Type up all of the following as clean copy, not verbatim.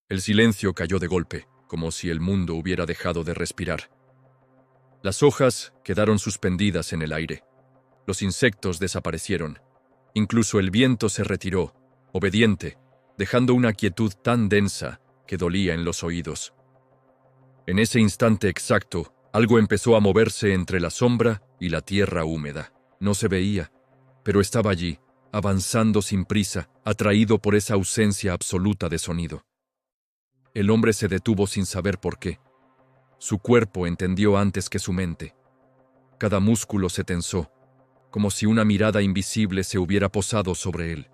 El silencio cayó de golpe, como si el mundo hubiera dejado de respirar. Las hojas quedaron suspendidas en el aire. Los insectos desaparecieron. Incluso el viento se retiró, obediente, dejando una quietud tan densa que dolía en los oídos. En ese instante exacto, algo empezó a moverse entre la sombra y la tierra húmeda. No se veía, pero estaba allí, avanzando sin prisa, atraído por esa ausencia absoluta de sonido. El hombre se detuvo sin saber por qué. Su cuerpo entendió antes que su mente. Cada músculo se tensó, como si una mirada invisible se hubiera posado sobre él.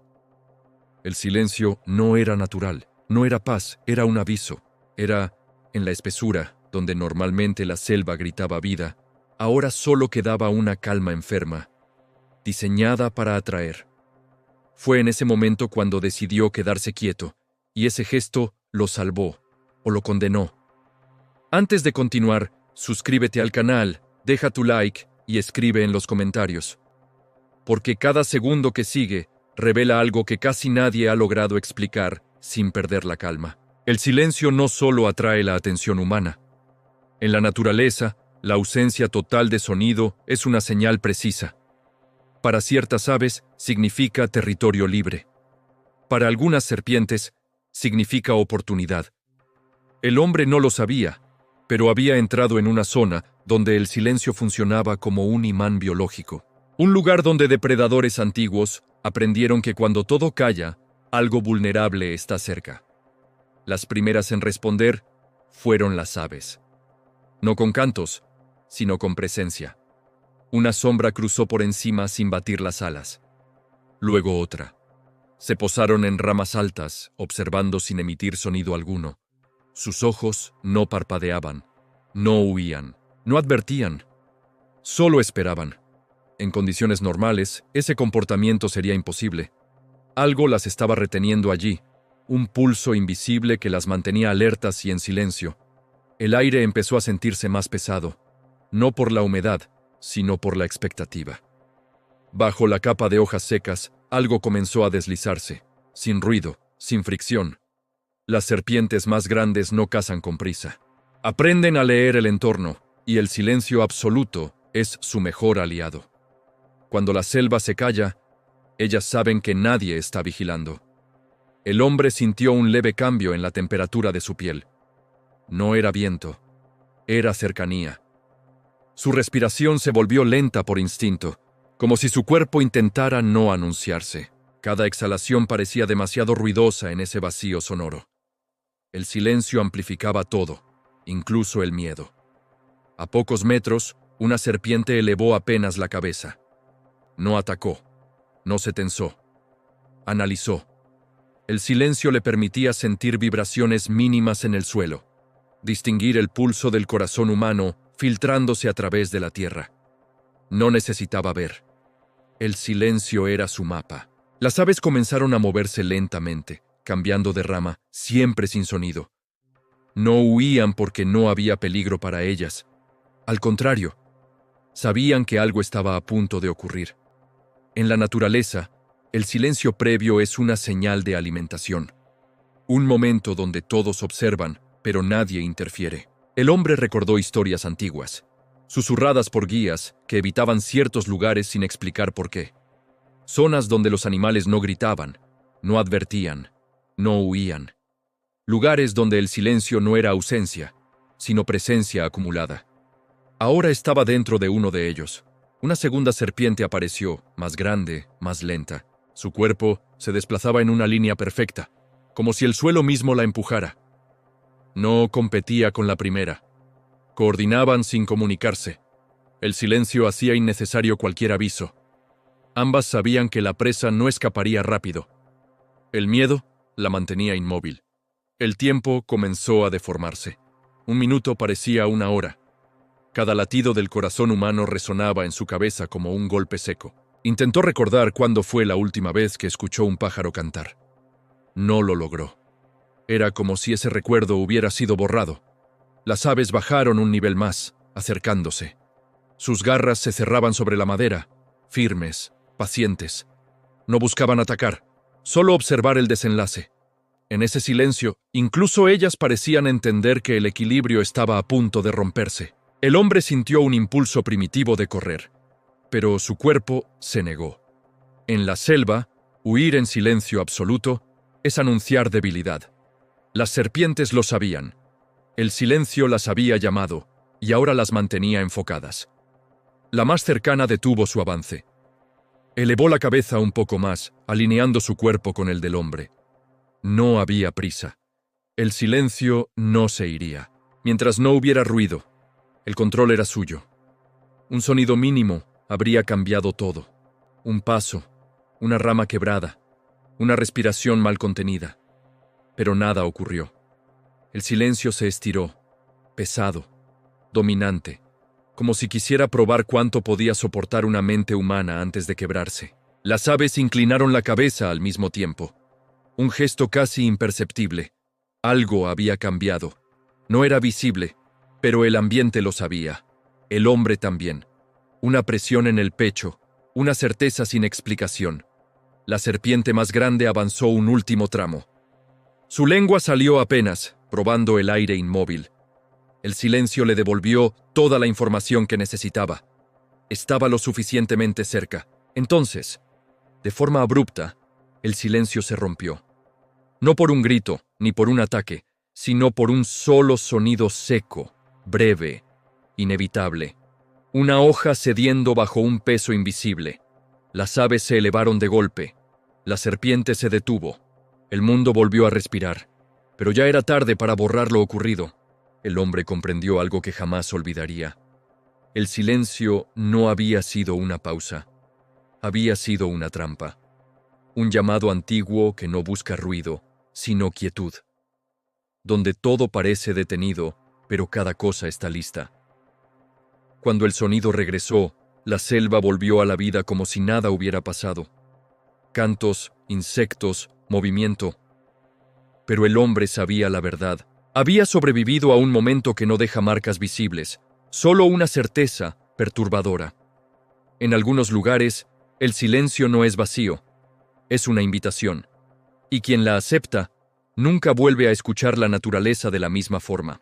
El silencio no era natural, no era paz, era un aviso. Era, en la espesura, donde normalmente la selva gritaba vida, ahora solo quedaba una calma enferma, diseñada para atraer. Fue en ese momento cuando decidió quedarse quieto, y ese gesto lo salvó, o lo condenó. Antes de continuar, suscríbete al canal, deja tu like y escribe en los comentarios. Porque cada segundo que sigue revela algo que casi nadie ha logrado explicar sin perder la calma. El silencio no solo atrae la atención humana. En la naturaleza, la ausencia total de sonido es una señal precisa. Para ciertas aves significa territorio libre. Para algunas serpientes significa oportunidad. El hombre no lo sabía, pero había entrado en una zona donde el silencio funcionaba como un imán biológico. Un lugar donde depredadores antiguos aprendieron que cuando todo calla, algo vulnerable está cerca. Las primeras en responder fueron las aves. No con cantos, sino con presencia. Una sombra cruzó por encima sin batir las alas. Luego otra. Se posaron en ramas altas, observando sin emitir sonido alguno. Sus ojos no parpadeaban, no huían, no advertían. Solo esperaban. En condiciones normales, ese comportamiento sería imposible. Algo las estaba reteniendo allí, un pulso invisible que las mantenía alertas y en silencio. El aire empezó a sentirse más pesado, no por la humedad, sino por la expectativa. Bajo la capa de hojas secas, algo comenzó a deslizarse, sin ruido, sin fricción. Las serpientes más grandes no cazan con prisa. Aprenden a leer el entorno, y el silencio absoluto es su mejor aliado. Cuando la selva se calla, ellas saben que nadie está vigilando. El hombre sintió un leve cambio en la temperatura de su piel. No era viento, era cercanía. Su respiración se volvió lenta por instinto, como si su cuerpo intentara no anunciarse. Cada exhalación parecía demasiado ruidosa en ese vacío sonoro. El silencio amplificaba todo, incluso el miedo. A pocos metros, una serpiente elevó apenas la cabeza. No atacó, no se tensó. Analizó. El silencio le permitía sentir vibraciones mínimas en el suelo, distinguir el pulso del corazón humano filtrándose a través de la tierra. No necesitaba ver. El silencio era su mapa. Las aves comenzaron a moverse lentamente, cambiando de rama, siempre sin sonido. No huían porque no había peligro para ellas. Al contrario, sabían que algo estaba a punto de ocurrir. En la naturaleza, el silencio previo es una señal de alimentación. Un momento donde todos observan, pero nadie interfiere. El hombre recordó historias antiguas, susurradas por guías que evitaban ciertos lugares sin explicar por qué. Zonas donde los animales no gritaban, no advertían, no huían. Lugares donde el silencio no era ausencia, sino presencia acumulada. Ahora estaba dentro de uno de ellos. Una segunda serpiente apareció, más grande, más lenta. Su cuerpo se desplazaba en una línea perfecta, como si el suelo mismo la empujara. No competía con la primera. Coordinaban sin comunicarse. El silencio hacía innecesario cualquier aviso. Ambas sabían que la presa no escaparía rápido. El miedo la mantenía inmóvil. El tiempo comenzó a deformarse. Un minuto parecía una hora. Cada latido del corazón humano resonaba en su cabeza como un golpe seco. Intentó recordar cuándo fue la última vez que escuchó un pájaro cantar. No lo logró. Era como si ese recuerdo hubiera sido borrado. Las aves bajaron un nivel más, acercándose. Sus garras se cerraban sobre la madera, firmes, pacientes. No buscaban atacar, solo observar el desenlace. En ese silencio, incluso ellas parecían entender que el equilibrio estaba a punto de romperse. El hombre sintió un impulso primitivo de correr, pero su cuerpo se negó. En la selva, huir en silencio absoluto es anunciar debilidad. Las serpientes lo sabían. El silencio las había llamado, y ahora las mantenía enfocadas. La más cercana detuvo su avance. Elevó la cabeza un poco más, alineando su cuerpo con el del hombre. No había prisa. El silencio no se iría. Mientras no hubiera ruido, el control era suyo. Un sonido mínimo habría cambiado todo. Un paso, una rama quebrada, una respiración mal contenida. Pero nada ocurrió. El silencio se estiró, pesado, dominante, como si quisiera probar cuánto podía soportar una mente humana antes de quebrarse. Las aves inclinaron la cabeza al mismo tiempo. Un gesto casi imperceptible. Algo había cambiado. No era visible, pero el ambiente lo sabía. El hombre también. Una presión en el pecho, una certeza sin explicación. La serpiente más grande avanzó un último tramo. Su lengua salió apenas, probando el aire inmóvil. El silencio le devolvió toda la información que necesitaba. Estaba lo suficientemente cerca. Entonces, de forma abrupta, el silencio se rompió. No por un grito, ni por un ataque, sino por un solo sonido seco, breve, inevitable. Una hoja cediendo bajo un peso invisible. Las aves se elevaron de golpe. La serpiente se detuvo. El mundo volvió a respirar. Pero ya era tarde para borrar lo ocurrido. El hombre comprendió algo que jamás olvidaría. El silencio no había sido una pausa. Había sido una trampa. Un llamado antiguo que no busca ruido, sino quietud. Donde todo parece detenido, pero cada cosa está lista. Cuando el sonido regresó, la selva volvió a la vida como si nada hubiera pasado. Cantos, insectos, movimiento. Pero el hombre sabía la verdad. Había sobrevivido a un momento que no deja marcas visibles, solo una certeza perturbadora. En algunos lugares, el silencio no es vacío, es una invitación. Y quien la acepta, nunca vuelve a escuchar la naturaleza de la misma forma.